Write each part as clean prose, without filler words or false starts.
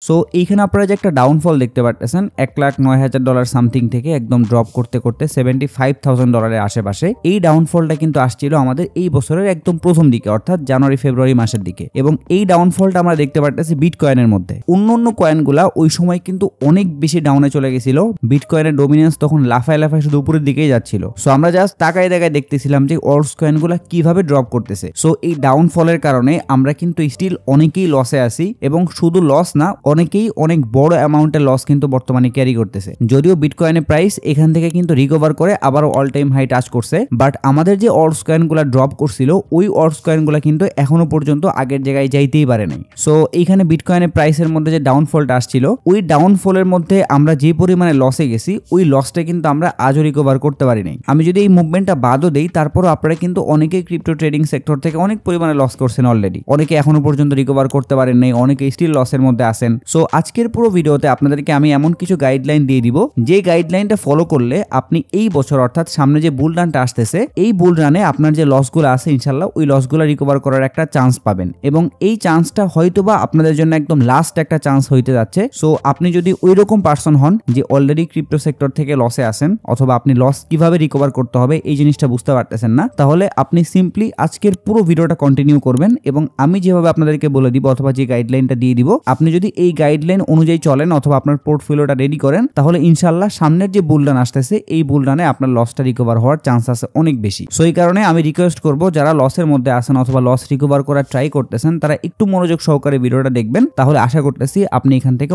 So এইখানে আপনারা যে একটা ডাউনফল দেখতে পাচ্ছেন $1,09,000 সামথিং থেকে একদম ড্রপ করতে করতে $75,000 আশেপাশে, এই ডাউনফলটা কিন্তু আসছিল আমাদের এই বছরের একদম প্রথম দিকে, অর্থাৎ জানুয়ারি ফেব্রুয়ারি মাসের দিকে। এবং এই ডাউনফলটা আমরা দেখতে পাচ্ছি বিটকয়েনের মধ্যে। অন্য কয়েনগুলা ওই সময় কিন্তু অনেক বেশি ডাউনে চলে গেছিল, বিটকয়েনের ডমিনেন্স তখন লাফায় লাফায় শুধু উপরের দিকেই যাচ্ছিল। সো আমরা জাস্ট তাকায় দেখায় দেখতেছিলাম যে অল্টস কয়েনগুলা কিভাবে ড্রপ করতেছে। সো এই ডাউনফলের কারণে আমরা কিন্তু স্টিল অনেকেই লসে আছি, এবং শুধু লস না, অনেকেই অনেক বড় অ্যামাউন্টের লস কিন্তু বর্তমানে ক্যারি করতেছে। যদিও বিটকয়েনের প্রাইস এখান থেকে কিন্তু রিকভার করে আবার অল টাইম হাই টাচ করছে, বাট আমাদের যে অল্টস কয়েনগুলা ড্রপ করছিল ওই অল্টস কয়েনগুলা কিন্তু এখনো পর্যন্ত আগের জায়গায় যাইতেই পারে নাই। সো এইখানে বিটকয়েনের প্রাইসের মধ্যে যে ডাউনফলটা আসছিল, ওই ডাউনফলের মধ্যে আমরা যে পরিমাণে লসে গেছি ওই লসটা কিন্তু আমরা আজও রিকভার করতে পারি নাই। আমি যদি এই মুভমেন্টটা বাদও দেই, তারপরও আপনারা কিন্তু অনেকেই ক্রিপ্টো ট্রেডিং সেক্টর থেকে অনেক পরিমাণে লস করছেন অলরেডি, অনেকে এখনো পর্যন্ত রিকভার করতে পারেন নাই, অনেকে স্টিল লসের মধ্যে আছেন। সো আজকের পুরো ভিডিওতে আপনাদেরকে আমি এমন কিছু গাইডলাইন দিয়ে দিব, যে গাইডলাইনটা ফলো করলে আপনি এই বছর অর্থাৎ সামনে যে বুল রানটা আসতেছে, এই বুল রানে আপনার যে লসগুলো আছে ইনশাল্লাহ ওই লসগুলো রিকভার করার একটা চান্স পাবেন। এবং এই চান্সটা হয়তোবা আপনাদের জন্য একদম লাস্ট একটা চান্স হইতে যাচ্ছে। সো আপনি যদি ওই রকম পার্সন হন যে অলরেডি ক্রিপ্টো সেক্টর থেকে লসে আছেন, অথবা আপনি লস কিভাবে রিকভার করতে হবে এই জিনিসটা বুঝতে পারতেছেন না, তাহলে আপনি সিম্পলি আজকের পুরো ভিডিওটা কন্টিনিউ করবেন, এবং আমি যেভাবে আপনাদেরকে বলে দিব অথবা যে গাইডলাইনটা দিয়ে দিব, আপনি যদি এই গাইডলাইন অনুযায়ী চলেন অথবা আপনার পোর্টফোলিওটা রেডি করেন, তাহলে ইনশাল্লাহ সামনের যে বুল রান আসতেছে এই বুল রানে আপনার লসটা রিকভার হওয়ার চান্স আছে অনেক বেশি। সো এই কারণে আমি রিকোয়েস্ট করব, যারা লসের মধ্যে আছেন অথবা লস রিকভার করার ট্রাই করতেছেন, তারা একটু মনোযোগ সহকারে ভিডিওটা দেখবেন, তাহলে আশা করতেছি আপনি এখান থেকে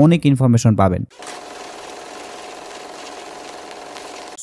অনেক ইনফরমেশন পাবেন।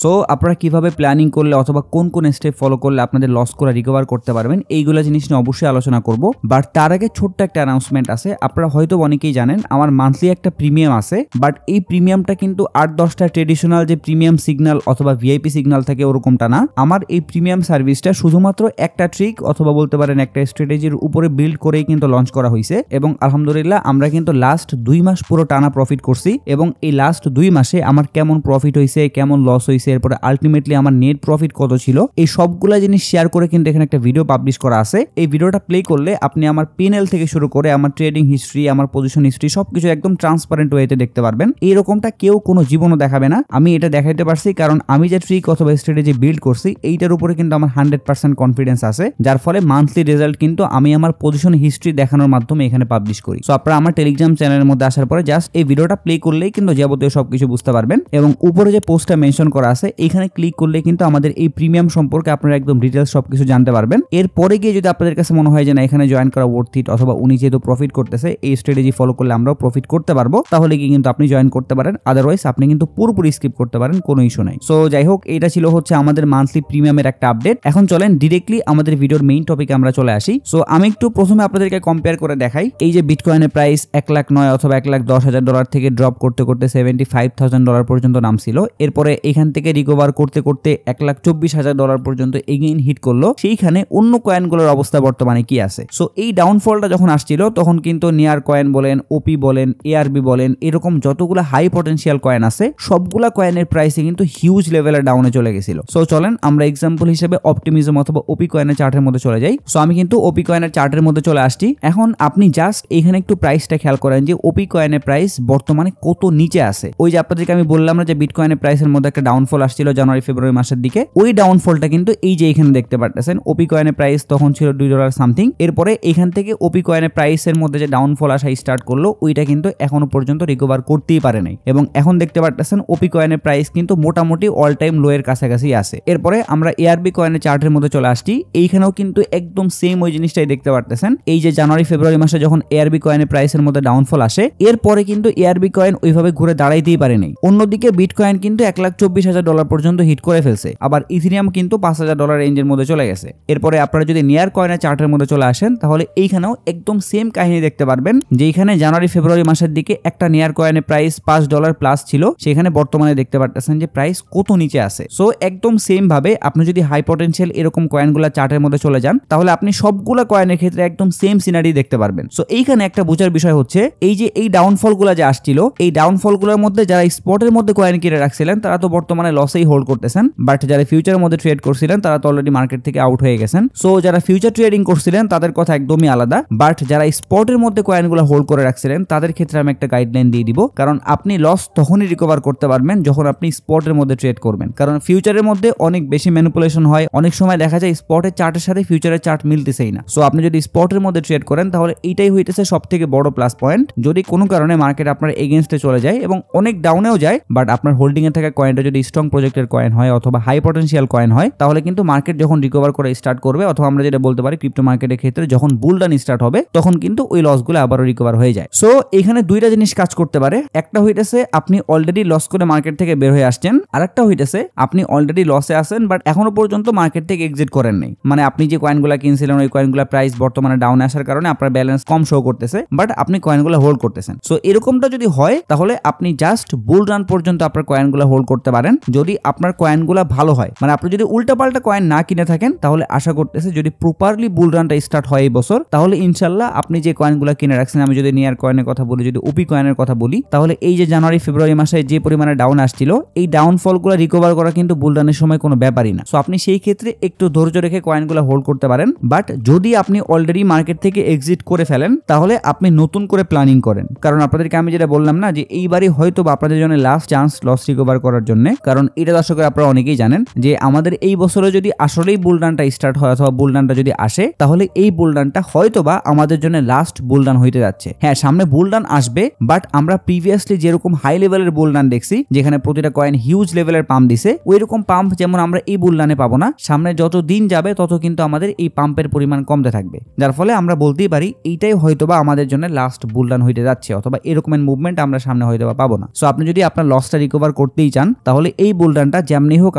সো আপনারা কিভাবে প্ল্যানিং করলে অথবা কোন কোন স্টেপ ফলো করলে আপনাদের লস করে রিকভার করতে পারবেন, এইগুলো জিনিস নিয়ে অবশ্যই আলোচনা করব। বাট তার আগে ছোট্ট একটা অ্যানাউন্সমেন্ট আছে। আপনারা হয়তো অনেকেই জানেন আমার মান্থলি একটা প্রিমিয়াম আছে, বাট এই প্রিমিয়ামটা কিন্তু 8-10টা ট্রেডিশনাল যে প্রিমিয়াম সিগন্যাল অথবা ভিআইপি সিগন্যাল থাকে ওরকমটা না। আমার এই প্রিমিয়াম সার্ভিসটা শুধুমাত্র একটা ট্রিক অথবা বলতে পারেন একটা স্ট্র্যাটেজির উপরে বিল্ড করেই কিন্তু লঞ্চ করা হয়েছে, এবং আলহামদুলিল্লাহ আমরা কিন্তু লাস্ট 2 মাস পুরো টানা প্রফিট করছি। এবং এই লাস্ট 2 মাসে আমার কেমন প্রফিট হয়েছে, কেমন লস হয়েছে, এরপরে আলটিমেটলি আমার নেট প্রফিট কত ছিল, এই সবগুলা জিনিস শেয়ার করে কিন্তু এখানে একটা ভিডিও পাবলিশ করা আছে। এই ভিডিওটা প্লে করলে আপনি আমার পিএনএল থেকে শুরু করে আমার ট্রেডিং হিস্ট্রি, আমার পজিশন হিস্ট্রি সবকিছু একদম ট্রান্সপারেন্ট ওয়েতে দেখতে পারবেন। এইরকমটা কেউ কোনো জীবনও দেখাবে না। আমি এটা দেখাইতে পারছি কারণ আমি যে ট্রিক অথবা স্ট্র্যাটেজি বিল্ড করছি এইটার উপরে কিন্তু আমার 100% কনফিডেন্স আছে, যার ফলে মান্থলি রেজাল্ট কিন্তু আমি আমার পজিশন হিস্ট্রি দেখানোর মাধ্যমে এখানে পাবলিশ করি। সো আপনারা আমার টেলিগ্রাম চ্যানেলের মধ্যে আসার পরে জাস্ট এই ভিডিওটা প্লে করলেই কিন্তু যাবতীয় সবকিছু বুঝতে পারবেন। এবং উপরে যে পোস্টটা মেনশন করা আছে এখানে ক্লিক করলে কিন্তু আমাদের এই প্রিমিয়াম সম্পর্কে আপনারা একদম ডিটেইলস সবকিছু জানতে পারবেন। এরপরে গিয়ে যদি আপনাদের কাছে মনে হয় যে না এখানে জয়েন করা ওয়ার্থ ইট, অথবা উনি যেহেতু প্রফিট করতেছে এই স্ট্র্যাটেজি ফলো করলে আমরাও প্রফিট করতে পারবো, তাহলে কি কিন্তু আপনি জয়েন করতে পারেন। আদারওয়াইজ আপনি কিন্তু পুরোপুরি স্কিপ করতে পারেন, কোনো ইস্যু নাই। সো যাই হোক, এটা ছিল হচ্ছে আমাদের মান্থলি প্রিমিয়ামের একটা আপডেট। এখন চলেন ডিরেক্টলি আমাদের ভিডিওর মেইন টপিকে আমরা চলে আসি। সো আমি একটু প্রথমে আপনাদেরকে কম্পেয়ার করে দেখাই। এই যে বিটকয়েনের প্রাইস 1,09,000 অথবা $1,10,000 থেকে ড্রপ করতে করতে $75,000 পর্যন্ত নামছিল। এরপরে এখান থেকে রিকভার করতে করতে $1,24,000 পর্যন্ত এগেইন হিট করলো। সেইখানে অন্য কয়েনগুলোর অবস্থা বর্তমানে কি আছে? সো এই ডাউনফলটা যখন আসছিল তখন কিন্তু নিয়ার কয়েন বলেন, ওপি বলেন, এআরবি বলেন, এরকম যতগুলো হাই পটেনশিয়াল কয়েন আছে সবগুলা কয়েনের প্রাইসে কিন্তু হিউজ লেভেলের ডাউনে চলে গেছিল। সো চলেন আমরা এক্সাম্পল হিসেবে অপটিমিজম অথবা ওপি কয়েনের চার্টের মধ্যে চলে যাই। সো আমি কিন্তু ওপি কয়েনের চার্টের মধ্যে চলে আসছি। এখন আপনি জাস্ট এখানে একটু প্রাইসটা খেয়াল করেন যে ওপি কয়েনের প্রাইস বর্তমানে কত নিচে আছে। ওই যে আপনাদেরকে আমি বললাম না যে বিটকয়েনের প্রাইসের মধ্যে একটা ডাউনফল আসছিল জানুয়ারি ফেব্রুয়ারি মাসের দিকে, ওই ডাউনফলটা কিন্তু এই যে এখানে দেখতে পারতেছেন। ওপি কয়েনের প্রাইস তখন ছিল $2 সামথিং। এরপরে এখান থেকে ওপি কয়েনের প্রাইসের মধ্যে যে ডাউনফল আসা স্টার্ট করলো ওইটা কিন্তু এখনো পর্যন্ত রিকভার করতেই পারে নাই, এবং এখন দেখতে পারতেছেন ওপি কয়েনের প্রাইস কিন্তু মোটামুটি অল টাইম লো এর কাছাকাছি আছে। এরপরে আমরা এআরবি কয়েনের চার্টের মধ্যে চলে আসছি। এইখানেও কিন্তু একদম সেম ওই জিনিসটাই দেখতে পারতেছেন। এই যে জানুয়ারি ফেব্রুয়ারি মাসে যখন এআরবি কয়েনের প্রাইসের মধ্যে ডাউনফল আসে, এরপরে কিন্তু এআরবি কয়েন ওইভাবে ঘুরে দাঁড়াইতেই পারে নাই। অন্যদিকে বিটকয়েন কিন্তু $1,24,000 পর্যন্ত হিট করে ফেলছে, আবার ইথেরিয়াম কিন্তু $5,000 রেঞ্জের মধ্যে চলে গেছে। এরপরে আপনারা যদি নিয়ার কয়েনের চার্টের মধ্যে চলে আসেন তাহলে এইখানেও একদম সেম কাহিনী দেখতে পারবেন, যে এখানে জানুয়ারি ফেব্রুয়ারি মাসের দিকে একটা নিয়ার কয়েনের প্রাইস $5 প্লাস ছিল, সেখানে বর্তমানে দেখতে পারতেছেন যে প্রাইস কত নিচে আছে। সো একদম সেম ভাবে আপনি যদি হাই পটেনশিয়াল এরকম কয়েনগুলা চার্টের মধ্যে চলে যান তাহলে আপনি সবগুলা কয়েনের ক্ষেত্রে একদম সেম সিনারি দেখতে পারবেন। সো এইখানে একটা বোঝার বিষয় হচ্ছে এই যে এই ডাউনফল গুলা যে আসছিল, এই ডাউনফল গুলোর মধ্যে যারা স্পটের মধ্যে কয়েন কিনে রাখছিলেন তারা তো বর্তমানে লসেই হোল্ড করতেছেন, বাট যারা ফিউচারের মধ্যে ট্রেড করছিলেন তারা তো অলরেডি মার্কেট থেকে আউট হয়ে গেছেন। সো যারা ফিউচার ট্রেডিং করছিলেন তাদের কথা একদমই আলাদা, বাট যারা স্পটের মধ্যে কয়েনগুলো হোল্ড করে রাখছিলেন তাদের ক্ষেত্রে আমি একটা গাইডলাইন দিয়ে দিব, কারণ আপনি লস তখনই রিকভার করতে পারবেন যখন আপনি স্পটের মধ্যে ট্রেড করবেন। কারণ ফিউচারের মধ্যে অনেক বেশি ম্যানিপুলেশন হয়, অনেক সময় দেখা যায় স্পটের চার্টের সাথে ফিউচারের চার্ট মিলতেছেই না। সো আপনি যদি স্পটের মধ্যে ট্রেড করেন তাহলে এইটাই হইতেছে সবথেকে বড় প্লাস পয়েন্ট। যদি কোনো কারণে মার্কেট আপনার এগেইনস্টে চলে যায় এবং অনেক ডাউনেও যায়, বাট আপনার হোল্ডিং এ থাকা কয়েনটা যদি স্ট্রং প্রজেক্টের কয়েন হয় অথবা হাই পটেনশিয়াল কয়েন হয়, তাহলে কিন্তু মার্কেট যখন রিকভার করে স্টার্ট করবে, অথবা আমরা যেটা বলতে পারি ক্রিপ্টো মার্কেটের ক্ষেত্রে যখন বুল রান স্টার্ট হবে, তখন কিন্তু ওই লসগুলো আবারও রিকভার হয়ে যায়। সো এখানে দুইটা জিনিস কাজ করতে পারে। একটা হইতেছে আপনি অলরেডি লস করে মার্কেট থেকে বের হয়ে আসছেন, আর একটা হইতেছে আপনি অলরেডি লসে আছেন বাট এখনো পর্যন্ত মার্কেট থেকে এক্সিট করেন নাই। মানে আপনি যে কয়েনগুলো কিনছিলেন ওই কয়েনগুলো প্রাইস বর্তমানে ডাউন আসার কারণে আপনার ব্যালেন্স কম শো করতেছে, বাট আপনি কয়েনগুলো হোল্ড করতেছেন। সো এরকমটা যদি হয় তাহলে আপনি জাস্ট বুল রান পর্যন্ত আপনার কয়েনগুলো হোল্ড করতে পারেন। যদি আপনার কয়েনগুলো ভালো হয়, মানে আপনি যদি উল্টাপাল্টা কয়েন না কিনে থাকেন, তাহলে আশা করতেছে যদি প্রপারলি বুল রানটা স্টার্ট হয় এই বছর, তাহলে ইনশাল্লাহ আপনি যে কয়েনগুলো কিনে রাখছেন, আমি যদি নিয়ার কয়েনের কথা বলি, যদি ওপি কয়েনের কথা বলি, তাহলে এই যে জানুয়ারি ফেব্রুয়ারি মাসে যে পরিমাণে ডাউন আসছিল, এই ডাউনফলগুলো রিকভার করা কিন্তু বুল রানের সময় কোনো ব্যাপারই না। সো আপনি সেই ক্ষেত্রে একটু ধৈর্য রেখে কয়েনগুলো হোল্ড করতে পারেন। বাট যদি আপনি অলরেডি মার্কেট থেকে এক্সিট করে ফেলেন, তাহলে আপনি নতুন করে প্ল্যানিং করেন। কারণ আপনাদেরকে আমি যেটা বললাম না, যে এইবারই হয়তো বা আপনাদের জন্য লাস্ট চান্স লস রিকভার করার জন্য। কারণ এটা দর্শকের আপনারা অনেকেই জানেন যে আমাদের এই বছরে যদি আসলেই বুল রানটা স্টার্ট হয় অথবা বুল রানটা যদি আসে, তাহলে এই বুল রানটা হয়তো বা আমাদের জন্য লাস্ট বুল রান হইতে যাচ্ছে। হ্যাঁ, সামনে বুল রান আসবে, বাট আমরা প্রিভিয়াসলি যেরকম হাই লেভেলের বুল রান দেখছি, যেখানে প্রতিটা কয়েন হিউজ লেভেলের পাম্প দিছে, ওই রকম পাম্প যেমন আমরা এই বুল রানে পাবো না। সামনে যত দিন যাবে তত কিন্তু আমাদের এই পাম্পের পরিমাণ কমতে থাকবে, যার ফলে আমরা বলতেই পারি এইটাই হয়তোবা আমাদের জন্য লাস্ট বুল রান হইতে যাচ্ছে, অথবা এরকমের মুভমেন্ট আমরা সামনে হয়তোবা পাবো না। সো আপনি যদি আপনার লসটা রিকভার করতেই চান, তাহলে এই বুল রানটা যেমনি হোক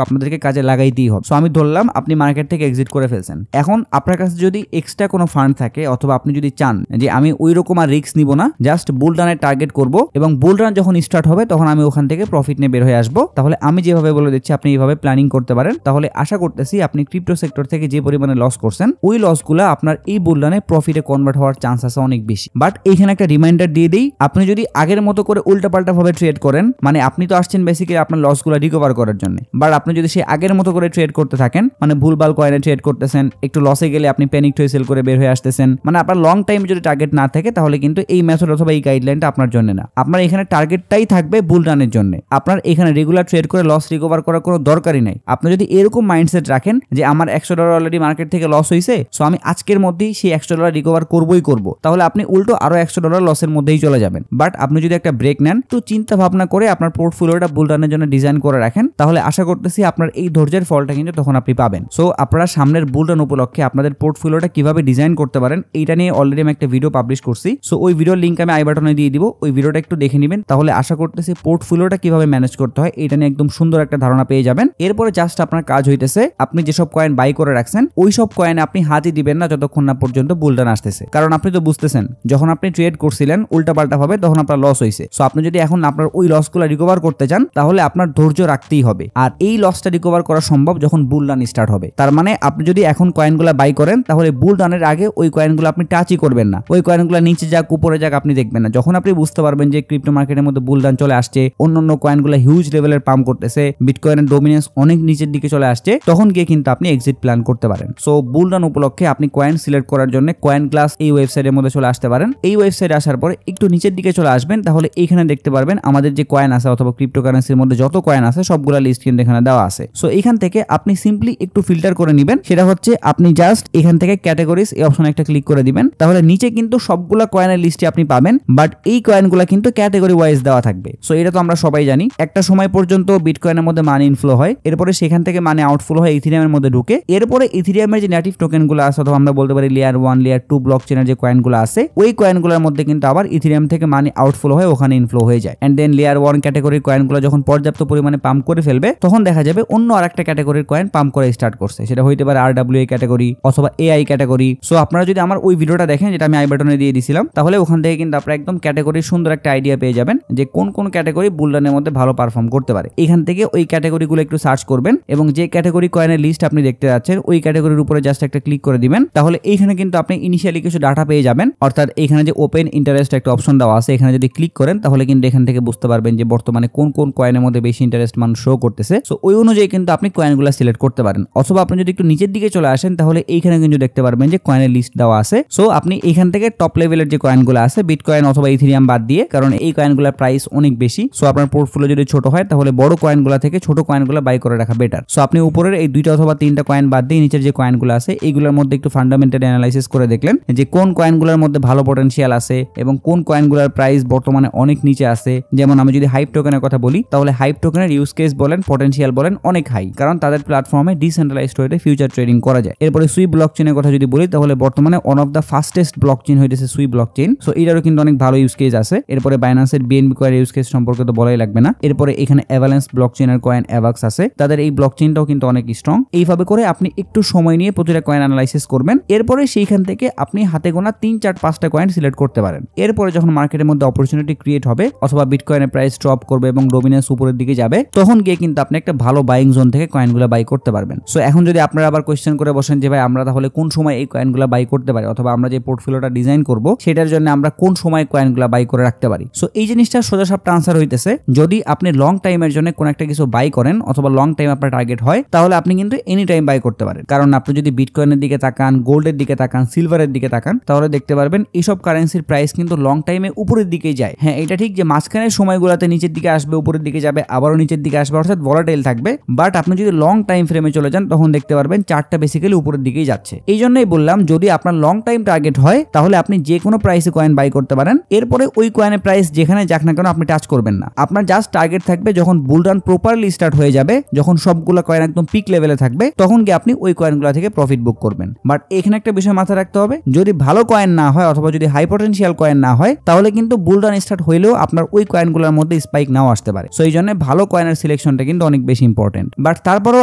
আপনাদেরকে কাজে লাগাইতেই হবে। সো আমি ধরলাম আপনি মার্কেট থেকে এক্সিট করে ফেলছেন, এখন আপনার কাছে যদি এক্সট্রা কোনো ফান্ড থাকে, অথবা আপনি যদি চান যে আমি ওই রকম আর রিস্ক নিব না, জাস্ট বুল রানের টার্গেট করব এবং বুল রান যখন স্টার্ট হবে তখন আমি ওখান থেকে প্রফিট নিয়ে বের হয়ে আসবো, তাহলে আমি যেভাবে বলে দিচ্ছি আপনি এইভাবে প্ল্যানিং করতে পারেন। তাহলে আশা করতেছি আপনি ক্রিপ্টো সেক্টর থেকে যে পরিমাণে লস করছেন, ওই লসগুলো আপনার এই বুল রানে প্রফিটে কনভার্ট হওয়ার চান্স আছে অনেক বেশি। বাট এইখানে একটা রিমাইন্ডার দিয়ে দিই, আপনি যদি আগের মতো করে উল্টাপাল্টা ভাবে ট্রেড করেন, মানে আপনি তো আসছেন বেসিক্যালি আপনার লসগুলো রিকভার করার জন্য, বাট আপনি যদি সেই আগের মতো করে ট্রেড করতে থাকেন, মানে ভুলভাল কয়েনে ট্রেড করতেছেন, একটু লসে গেলে আপনি প্যানিক হয়ে সেল করে বের হয়ে আসতেছেন, মানে আপনার লং টাইম যদি টার্গেট না থাকে, তাহলে কিন্তু এই মেথড অথবা এই গাইডলাইনটা আপনার জন্য না। আপনার এখানে টার্গেটটাই থাকবে বুল রানের জন্য। আপনার এখানে রেগুলার ট্রেড করে লস রিকভার করার কোনো দরকারই নাই। আপনি যদি এরকম মাইন্ডসেট রাখেন যে আমার $100 অলরেডি মার্কেট থেকে লস হয়েছে, সো আমি আজকের মধ্যেই সেই $100 রিকভার করবই করব, তাহলে আপনি উল্টো আরো $100 লসের মধ্যেই চলে যাবেন। বাট আপনি যদি একটা ব্রেক নেন, তো চিন্তা ভাবনা করে আপনার পোর্টফোলিওটা বুল রানের জন্য ডিজাইন করে রাখেন, তাহলে আশা করতেছি আপনার এই ধৈর্যের ফলটা কিন্তু তখন আপনি পাবেন। সো আপনারা সামনের বুল রান উপলক্ষে আপনাদের পোর্টফোলিওটা কিভাবে ডিজাইন করতে পারেন, এইটা নিয়ে অলরেডি আমি একটা ভিডিও পাবলিশ করছি। সো ওই ভিডিওর লিঙ্ক আমি আই বাটনে দিয়ে দিব, ওই ভিডিওটা একটু দেখে নেবেন, তাহলে আশা করতেছি পোর্টফোলিওটা কিভাবে ম্যানেজ করতে হয় এটা নিয়ে একদম সুন্দর একটা ধারণা পেয়ে যাবেন। এরপরে জাস্ট আপনার কাজ হইতেছে আপনি যেসব কয়েন বাই করে রাখছেন, ওই সব কয়েনে আপনি হাতই দিবেন না যতক্ষণ না পর্যন্ত বুল রান আসতেছে। কারণ আপনি তো বুঝতেছেন, যখন আপনি ট্রেড করছিলেন উল্টাপাল্টা ভাবে, তখন আপনার লস হয়েছে। সো আপনি যদি এখন আপনার ওই লসগুলো রিকভার করতে চান, তাহলে আপনার ধৈর্য রাখতেই হবে। আর এই লসটা রিকভার করা সম্ভব যখন বুল রান স্টার্ট হবে। তার মানে আপনি যদি এখন কয়েনগুলো বাই করেন, তাহলে বুল রানের আগে ওই কয়েনগুলো আপনি টাচই করবেন না। ওই কয়েনগুলো নিচে যাক উপরে যাক আপনি দেখবেন না। যখন আপনি বুঝতে পারবেন যে ক্রিপ্টো মার্কেটের মধ্যে বুল রান চলে আসছে, অন্যান্য কয়েনগুলো হিউজ লেভেলের পাম্প করতেছে, বিটকয়েনের ডোমিনেন্স অনেক নিচের দিকে চলে আসছে, তখন গিয়ে কিন্তু আপনি এক্সিট প্ল্যান করতে পারেন। সো বুল রান উপলক্ষে আপনি কয়েন সিলেক্ট করার জন্য কয়েন ক্লাস এই ওয়েবসাইটের মধ্যে চলে আসতে পারেন। এই ওয়েবসাইটে আসার পরে একটু নিচের দিকে চলে আসবেন, তাহলে এইখানে দেখতে পারবেন আমাদের যে কয়েন আছে অথবা ক্রিপ্টোকারেন্সির মধ্যে যত কয়েন আছে সবগুলা লিস্ট কিন্তু এখানে দেওয়া আছে। সো এখান থেকে আপনি সিম্পলি একটু ফিল্টার করে নেবেন। সেটা হচ্ছে আপনি জাস্ট এখান থেকে ক্যাটাগরিজ এই অপশনে একটা ক্লিক করে দিবেন, তাহলে নিচে কিন্তু সবগুলা কয়েনের লিস্টে আপনি পাবেন, বাট এই কয়েনগুলা কিন্তু ক্যাটাগরি ওয়াইজ দেওয়া থাকবে। সো এটা তো আমরা সবাই জানি, একটা সময় পর্যন্ত বিটকয়েনের মধ্যে মানি ইনফ্লো হয়, এরপরে সেখান থেকে মানি আউটফ্লো হয় ইথিরিয়ামের মধ্যে ঢুকে, এরপরে ইথিরিয়ামের যে নেটিভ টোকেনগুলো আছে অথবা আমরা বলতে পারি লেয়ার 1 লেয়ার 2 ব্লক চেনের যে কয়েনগুলো আছে, ওই কয়েনগুলোর মধ্যে কিন্তু আবার ইথিরিয়াম থেকে মানি আউটফ্লো হয় ওখানে ইনফ্লো হয়ে যায়। এন্ড দেন লেয়ার 1 ক্যাটাগরির কয়েনগুলো যখন পর্যাপ্ত পরিমাণে পাম্প করে ফেলবে, তখন দেখা যাবে অন্য আরেকটা ক্যাটাগরির কয়েন পাম্প করে স্টার্ট করছে। সেটা হইতে পারে RWA ক্যাটাগরি অথবা AI ক্যাটাগরি। সো আপনারা যদি আমার ওই ভিডিওটা দেখেন, যেটা আমি আই বাটনে দিয়ে দিয়েছিলাম, তাহলে ওখান থেকে কিন্তু আপনারা একদম ক্যাটাগরির সুন্দর একটা আইডিয়া পেয়ে যাবেন যে কোন কোন ক্যাটাগরি বুল রানের মধ্যে ভালো পারফর্ম করতে পারে। এখান থেকে ওই ক্যাটাগরিগুলো একটু সার্চ করবেন এবং যে ক্যাটাগরি কয়েনের লিস্ট আপনি দেখতে যাচ্ছেন ওই ক্যাটাগরির উপরে জাস্ট একটা ক্লিক করে দিবেন, তাহলে এইখানে কিন্তু আপনি ইনিশিয়ালি কিছু ডাটা পেয়ে যাবেন। অর্থাৎ এখানে যে ওপেন ইন্টারেস্ট একটা অপশন দেওয়া আছে, এখানে যদি ক্লিক করেন তাহলে কিন্তু এখান থেকে বুঝতে পারবেন যে বর্তমানে কোন কোন কয়েনের মধ্যে বেশি ইন্টারেস্ট মানুষ অ্যামাউন্ট শো করতেছে। সো ওই অনুযায়ী কিন্তু আপনি কয়েনগুলো সিলেক্ট করতে পারেন। অথবা আপনি যদি একটু নিচের দিকে চলে আসেন তাহলে এইখানে কিন্তু দেখতে পারবেন যে কয়েনের লিস্ট দেওয়া আছে। সো আপনি এখান থেকে টপ লেভেলের যে কয়েনগুলো আছে বিটকয়েন অথবা ইথেরিয়াম বাদ দিয়ে, কারণ এই কয়েনগুলোর প্রাইস অনেক বেশি। সো আপনার পোর্টফোলিও যদি ছোট হয় তাহলে বড় কয়েনগুলো থেকে ছোট কয়েনগুলো বাই করে রাখা বেটার। সো আপনি উপরের এই 2টা অথবা 3টা কয়েন বাদ দিয়ে নিচের যে কয়েনগুলো আছে এইগুলোর মধ্যে একটু ফান্ডামেন্টাল অ্যানালাইসিস করে দেখলেন যে কোন কয়েনগুলোর মধ্যে ভালো পটেনশিয়াল আছে এবং কোন কয়েনগুলোর প্রাইস বর্তমানে অনেক নিচে আছে। যেমন আমি যদি হাইপ টোকেনের কথা বলি তাহলে হাইপ টোকেনের ইউজ কেস বলেন, পটেনশিয়াল বলেন অনেক হাই, কারণ তাদের প্ল্যাটফর্মে ডিসেন্ট্রালাইজড ওয়েতে ফিউচার ট্রেডিং করা যায়। এরপরে সুই ব্লকচেনের কথা যদি বলি তাহলে বর্তমানে one of the fastest blockchain হইতেছে সুই ব্লকচেন। সো এটারও কিন্তু অনেক ভালো ইউজ কেস আছে। এরপরে বাইন্যান্সের বিএনবি কয়েন ইউজ কেস সম্পর্কে তো বলাই লাগবে না। এরপরে এখানে অ্যাভালান্স ব্লকচেনের কয়েন অ্যাভাক্স আছে, তাদের এই ব্লকচেনটাও কিন্তু অনেক স্ট্রং। এইভাবে করে আপনি একটু সময় নিয়ে প্রতিটা কয়েন অ্যানালাইসিস করবেন। এরপরে সেইখান থেকে আপনি হাতে গোনা 3, 4, 5টা কয়েন সিলেক্ট করতে পারেন। এরপরে যখন মার্কেটের মধ্যে অপরচুনিটি ক্রিয়েট হবে অথবা বিটকয়েনের প্রাইস ড্রপ করবে এবং ডোমিনেন্স উপরের দিকে যাবে, তখন গিয়ে কিন্তু আপনি একটা ভালো বাইং জোন থেকে কয়েনগুলো বাই করতে পারবেন। সো এখন যদি আপনারা আবার কোয়েশ্চেন করে বসেন যে ভাই আমরা তাহলে কোন সময় এই কয়েনগুলো বাই করতে পারি, অথবা আমরা যে পোর্টফোলিওটা ডিজাইন করব সেটার জন্য আমরা কোন সময় কয়েনগুলো বাই করে রাখতে পারি। সো এই জিনিসটা সোজা সাপটা আনসার হইতেছে, যদি আপনি লং টাইমের জন্য কোন একটা কিছু বাই করেন অথবা লং টাইম আপনার টার্গেট হয় তাহলে আপনি কিন্তু এনি টাইম বাই করতে পারেন। কারণ আপনি যদি বিটকয়েনের দিকে তাকান, গোল্ডের দিকে তাকান, সিলভারের দিকে তাকান, তাহলে দেখতে পারবেন এইসব কারেন্সির প্রাইস কিন্তু লং টাইমে উপরের দিকেই যায়। হ্যাঁ, এটা ঠিক যে মাঝখানের সময়গুলোতে নিচের দিকে আসবে, উপরের দিকে যাবে, আবারও নিচের দিকে আসবে, অর্থাৎ ভলাটাইল থাকবে। বাট আপনি যদি লং টাইম ফ্রেমে চলে যান তখন দেখতে পারবেন চার্টটা বেসিক্যালি উপরের দিকেই যাচ্ছে। এই জন্যই বললাম যদি আপনার লং টাইম টার্গেট হয় তাহলে আপনি যে কোনো প্রাইসে কয়েন বাই করতে পারেন। এরপরে ওই কয়েনের প্রাইস যেখানে যাক না কেন আপনি টাচ করবেন না। আপনার জাস্ট টার্গেট থাকবে যখন বুল রান প্রপারলি স্টার্ট হয়ে যাবে, যখন সবগুলো কয়েন একদম পিক লেভেলে থাকবে, তখন গিয়ে আপনি ওই কয়েনগুলো থেকে প্রফিট বুক করবেন। বাট এখানে একটা বিষয় মাথায় রাখতে হবে, যদি ভালো কয়েন না হয় অথবা যদি হাই পটেনশিয়াল কয়েন না হয় তাহলে কিন্তু বুল রান স্টার্ট হইলেও আপনার ওই কয়েনগুলোর মধ্যে স্পাইক নাও আসতে পারে। সো এই জন্য ভালো কয়েনের সিলেকশনটা কিন্তু অনেক বেশি ইম্পর্টেন্ট। বাট তারপরেও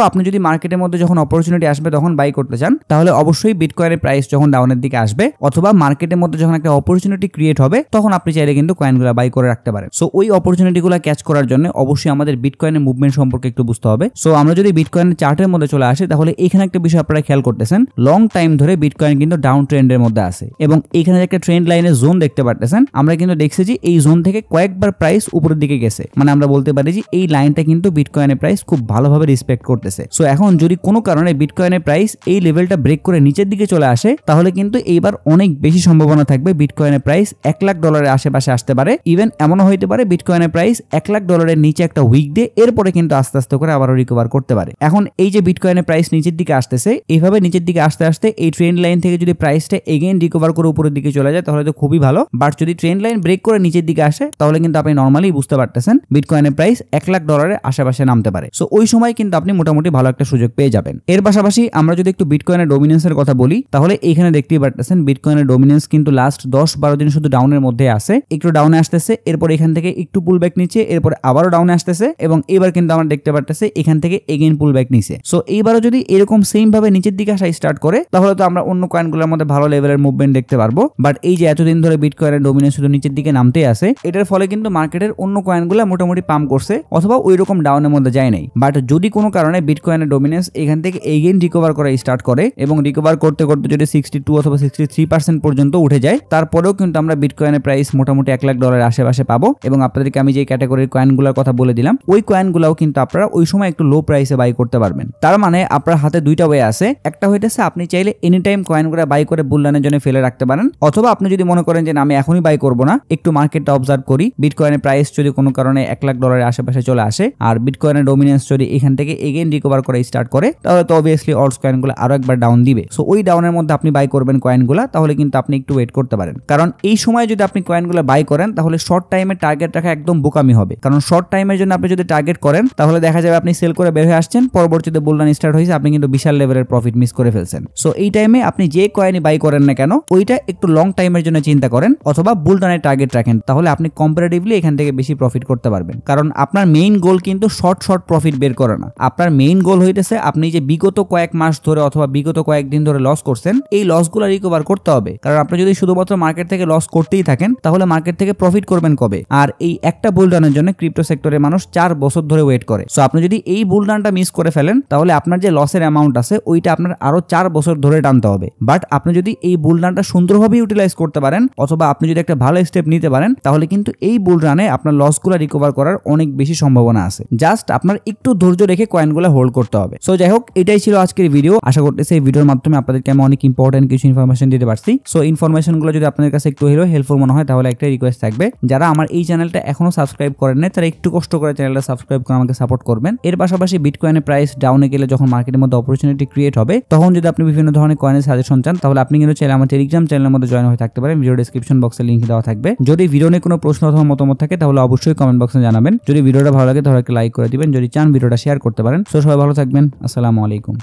আপনি যদি মার্কেটের মধ্যে যখন অপরচুনিটি আসবে তখন বাই করতে চান তাহলে অবশ্যই বিটকয়েনের প্রাইস যখন ডাউনের দিকে আসবে অথবা মার্কেটের মধ্যে যখন একটা অপরচুনিটি ক্রিয়েট হবে তখন আপনি চাইলে কিন্তু কয়েনগুলো বাই করে রাখতে পারেন। সো ওই অপরচুনিটিগুলো ক্যাচ করার জন্য অবশ্যই আমাদের বিটকয়েনের মুভমেন্ট সম্পর্কে একটু বুঝতে হবে। সো আমরা যদি বিটকয়েনের চার্টের মধ্যে চলে আসি তাহলে এখানে একটা বিষয় আপনারা খেয়াল করতেছেন, লং টাইম ধরে বিটকয়েন কিন্তু ডাউন ট্রেন্ডের মধ্যে আছে এবং এখানে একটা ট্রেন্ড লাইনের জোন দেখতে পারতেছেন। আমরা কিন্তু দেখছি যে এই জোন থেকে কয়েকবার প্রাইস উপরের দিকে গেছে, মানে আমরা বলতে পারি যে এই লাইনটা কিন্তু বিটকয়েনের প্রাইস খুব ভালোভাবে রেসপেক্ট করতেছে। সো এখন যদি কোনো কারণে বিটকয়েনের প্রাইস এই লেভেলটা ব্রেক করে নিচের দিকে চলে আসে তাহলে কিন্তু এইবার অনেক বেশি সম্ভাবনা থাকবে বিটকয়েনের প্রাইস $1,00,000 আশেপাশে আসতে পারে। ইভেন এমনও হইতে পারে বিটকয়েনের প্রাইস $1,00,000 নিচে একটা উইক দিয়ে এরপরে কিন্তু আস্তে আস্তে করে আবারও রিকভার করতে পারে। এখন এই যে বিটকয়েনের প্রাইস নিচের দিকে আসতেছে, এইভাবে নিচের দিকে আসতে আসতে এই ট্রেন্ড লাইন থেকে যদি প্রাইসটা এগেইন রিকভার করে উপরের দিকে চলে যায় তাহলে তো খুবই ভালো। বাট যদি ট্রেন্ড লাইন ব্রেক করে নিচের দিকে আসে তাহলে কিন্তু আপনি নর্মালি বুঝতে পারতেছেন বিটকয়েনের প্রাইস $1,00,000 আশেপাশে নামতে পারে। সো ওই সময় কিন্তু আপনি মোটামুটি ভালো একটা সুযোগ পেয়ে যাবেন। এর পাশাপাশি আমরা যদি একটু বিটকয়েনের ডমিনেন্সের কথা বলি তাহলে এখানে দেখতেই পারতেছেন বিটকয়েনের ডমিনেন্স কিন্তু লাস্ট 10-12 দিন শুধু ডাউনের মধ্যে আছে, একটু ডাউনে আসতেছে, এরপর এখান থেকে একটু পুল ব্যাক নিচে, এরপর আবারও ডাউনে আসতেছে এবং এবার কিন্তু আমরা দেখতে পারতেছি এখান থেকে এগেইন পুল ব্যাক নিচে। সো এইবারও যদি এরকম সেম ভাবে নিচের দিকে আসা স্টার্ট করে তাহলে তো আমরা অন্য কয়েনগুলোর মধ্যে ভালো লেভেলের মুভমেন্ট দেখতে পারবো। বাট এই যে এতদিন ধরে বিটকয়েনের ডমিনেন্স শুধু নিচের দিকে নামতেই আছে, এটার ফলে কিন্তু মার্কেটের অন্য কয়েনগুলো মোটামুটি পাম্প করছে অথবা ওই রকম ডাউনের মধ্যে যায় নাই। বাট যদি কোনো কারণে বিটকয়েনের ডমিনেন্স এখান থেকে এগেইন রিকভার করা স্টার্ট করে এবং রিকভার করতে করতে যদি 62 অথবা 63% পর্যন্ত উঠে যায় তারপরেও কিন্তু আমরা বিটকয়েনের প্রাইস মোটামুটি $1,00,000 আশেপাশে পাবো। এবং আপনাদেরকে আমি যে ক্যাটাগরির কয়েনগুলোর কথা বলে দিলাম ওই কয়েনগুলোও কিন্তু আপনারা ওই সময় একটু লো প্রাইসে বাই করতে পারবেন। তার মানে আপনার হাতে দুইটা ওয়ে আছে, একটা হইতেছে আপনি চাইলে এনি টাইম কয়েনগুলো বাই করে বুলরানের জন্য ফেলে রাখতে পারেন, অথবা আপনি যদি মনে করেন যে আমি এখনই বাই করবো না, একটু মার্কেটটা অবজার্ভ করি, বিটকয়েনের প্রাইস যদি কোনো কারণে $1,00,000 আশেপাশে চলে আসে আর বিটকয়েনের ডমিনেন্স যদি এখান থেকে এগেইন রিকভার করা স্টার্ট করে তাহলে তো অবভিয়াসলি অল্টস কয়েনগুলো আরো একবার ডাউন দিবে। সো ওই ডাউনের মধ্যে আপনি বাই করবেন কয়েনগুলো, তাহলে কিন্তু আপনি একটু ওয়েট করতে পারেন। কারণ এই সময় যদি আপনি কয়েনগুলো বাই করেন তাহলে শর্ট টাইমে টার্গেট রাখা একদম বোকামি হবে। কারণ শর্ট টাইমের জন্য আপনি যদি টার্গেট করেন তাহলে দেখা যাবে আপনি সেল করে বের হয়ে আসছেন, পরবর্তীতে বুলরান স্টার্ট হয়েছে, আপনি কিন্তু বিশাল লেভেলের প্রফিট মিস করে ফেলছেন। সো এই টাইমে আপনি যে কয়েনই বাই করেন না কেন ওইটা একটু লং টাইমের জন্য চিন্তা করেন অথবা বুলরানের টার্গেট রাখেন, তাহলে আপনি কম্পারেটিভলি এখান থেকে বেশি প্রফিট করতে পারবেন। কারণ আপনার মেইন গোল কিন্তু শর্ট প্রফিট বের করা না, আপনার মেইন গোল হইতেছে আপনি যে বিগত কয়েক মাস ধরে অথবা বিগত কয়েকদিন ধরে লস করছেন এই লসগুলো রিকভার করতে হবে। কারণ আপনি যদি শুধুমাত্র মার্কেট থেকে লস করতেই থাকেন তাহলে মার্কেট থেকে প্রফিট করবেন কবে? আর এই একটা বুলরানের জন্য ক্রিপ্টো সেক্টরে মানুষ 4 বছর ধরে ওয়েট করে। সো আপনি যদি এই বুলরানটা মিস করে ফেলেন তাহলে আপনার যে লসের অ্যামাউন্ট আছে ওইটা আপনার আরো 4 বছর ধরে টানতে হবে। বাট আপনি যদি এই বুলরানটা সুন্দরভাবে ইউটিলাইজ করতে পারেন অথবা আপনি যদি একটা ভালো স্টেপ নিতে পারেন তাহলে কিন্তু এই বুলরানে আপনার লসগুলো রিকভার করার অনেক বেশি সম্ভাবনা আছে। আছে, জাস্ট আপনার একটু ধৈর্য রেখে কয়েনগুলো হোল্ড করতে হবে। সো যাই হোক, এটাই ছিল আজকের ভিডিও। আশা করতেছি এই ভিডিওর মাধ্যমে আপনাদেরকে আমি অনেক ইম্পর্টেন্ট কিছু ইনফরমেশন দিতে পারছি। সো ইনফরমেশনগুলো যদি আপনাদের কাছে একটু হলেও হেল্পফুল মনে হয় তাহলে একটা রিকোয়েস্ট থাকবে, যারা আমার এই চ্যানেলটা এখনো সাবস্ক্রাইব করেন নাই তারা একটু কষ্ট করে চ্যানেলটা সাবস্ক্রাইব করে আমাকে সাপোর্ট করবেন। এর পাশাপাশি বিটকয়েনের প্রাইস ডাউনে গেলে যখন মার্কেটের মধ্যে অপরচুনিটি ক্রিয়েট হবে তখন যদি আপনি বিভিন্ন ধরনের কয়েনের সাজেশন চান তাহলে আপনি কিন্তু চাইলে আমার টেলিগ্রাম চ্যানেলের মধ্যে জয়েন হয়ে থাকতে পারেন। ভিডিও ডেসক্রিপশন বক্সে লিংক দেওয়া থাকবে। যদি ভিডিও নিয়ে কোনো প্রশ্ন অথবা মতামত থাকে তাহলে অবশ্যই কমেন্ট বক্সে জানাবেন। যদি ভিডিওটা ভালো লাগে তাহলে একটা লাইক করে দিবেন, যদি চান ভিডিওটা শেয়ার করতে পারেন। সো সবাই ভালো থাকবেন। আসসালামু আলাইকুম।